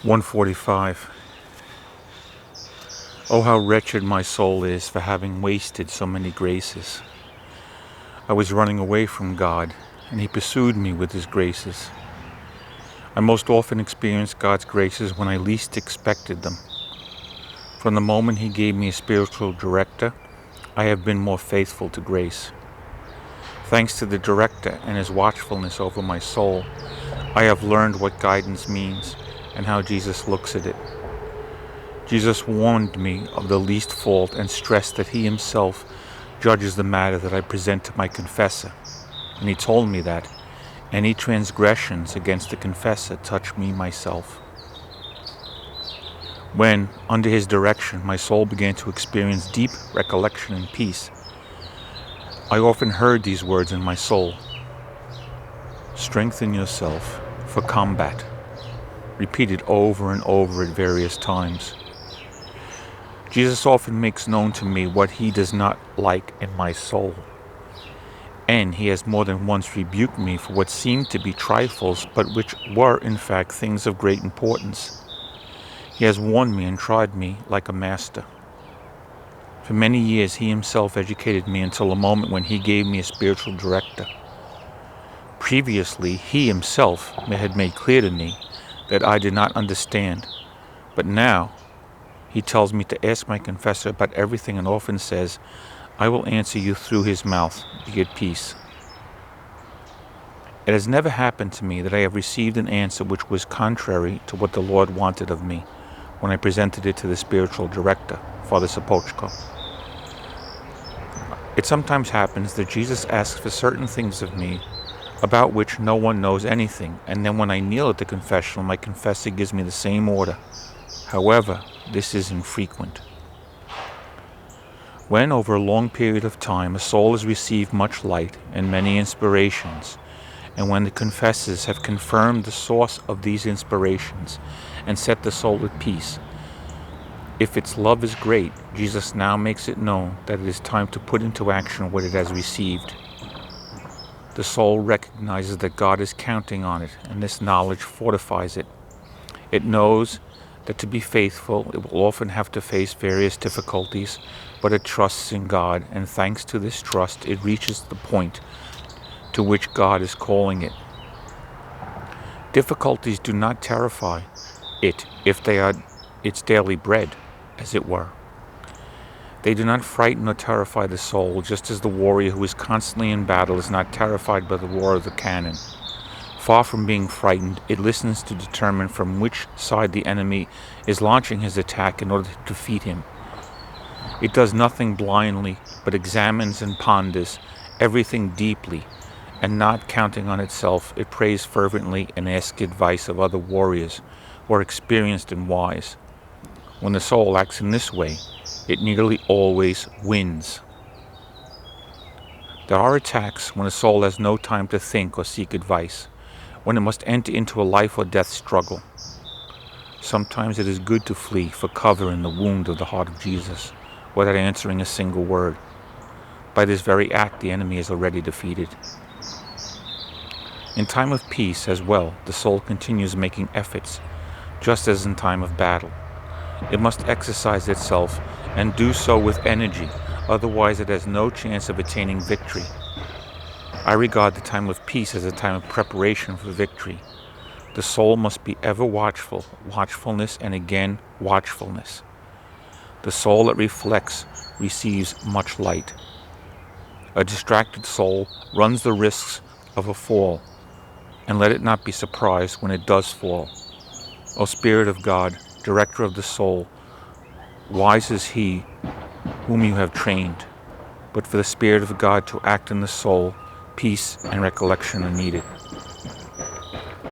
145. Oh, how wretched my soul is for having wasted so many graces. I was running away from God, and He pursued me with His graces. I most often experienced God's graces when I least expected them. From the moment He gave me a spiritual director, I have been more faithful to grace. Thanks to the director and his watchfulness over my soul, I have learned what guidance means and how Jesus looks at it. Jesus warned me of the least fault and stressed that He Himself judges the matter that I present to my confessor. And He told me that any transgressions against the confessor touch me myself. When, under His direction, my soul began to experience deep recollection and peace, I often heard these words in my soul: strengthen yourself for combat, repeated over and over at various times. Jesus often makes known to me what He does not like in my soul, and He has more than once rebuked me for what seemed to be trifles, but which were in fact things of great importance. He has warned me and tried me like a master. For many years He Himself educated me until the moment when He gave me a spiritual director. Previously, He Himself had made clear to me that I did not understand, but now He tells me to ask my confessor about everything and often says, I will answer you through his mouth. Be at peace. It has never happened to me that I have received an answer which was contrary to what the Lord wanted of me when I presented it to the spiritual director, Father Sapochko. It sometimes happens that Jesus asks for certain things of me about which no one knows anything, and then when I kneel at the confessional, my confessor gives me the same order. However, this is infrequent. When, over a long period of time, a soul has received much light and many inspirations, and when the confessors have confirmed the source of these inspirations and set the soul at peace, if its love is great, Jesus now makes it known that it is time to put into action what it has received. The soul recognizes that God is counting on it, and this knowledge fortifies it. It knows that to be faithful, it will often have to face various difficulties, but it trusts in God, and thanks to this trust, it reaches the point to which God is calling it. Difficulties do not terrify it if they are its daily bread, as it were. They do not frighten or terrify the soul, just as the warrior who is constantly in battle is not terrified by the roar of the cannon. Far from being frightened, it listens to determine from which side the enemy is launching his attack in order to defeat him. It does nothing blindly, but examines and ponders everything deeply, and not counting on itself, it prays fervently and asks advice of other warriors who are experienced and wise. When the soul acts in this way, it nearly always wins. There are attacks when a soul has no time to think or seek advice, when it must enter into a life or death struggle. Sometimes it is good to flee for cover in the wound of the heart of Jesus, without answering a single word. By this very act, the enemy is already defeated. In time of peace as well, the soul continues making efforts, just as in time of battle. It must exercise itself and do so with energy, otherwise it has no chance of attaining victory. I regard the time of peace as a time of preparation for victory. The soul must be ever watchful, watchfulness and again watchfulness. The soul that reflects receives much light. A distracted soul runs the risks of a fall, and let it not be surprised when it does fall. O Spirit of God, Director of the soul, wise is he whom you have trained, but for the Spirit of God to act in the soul, peace and recollection are needed.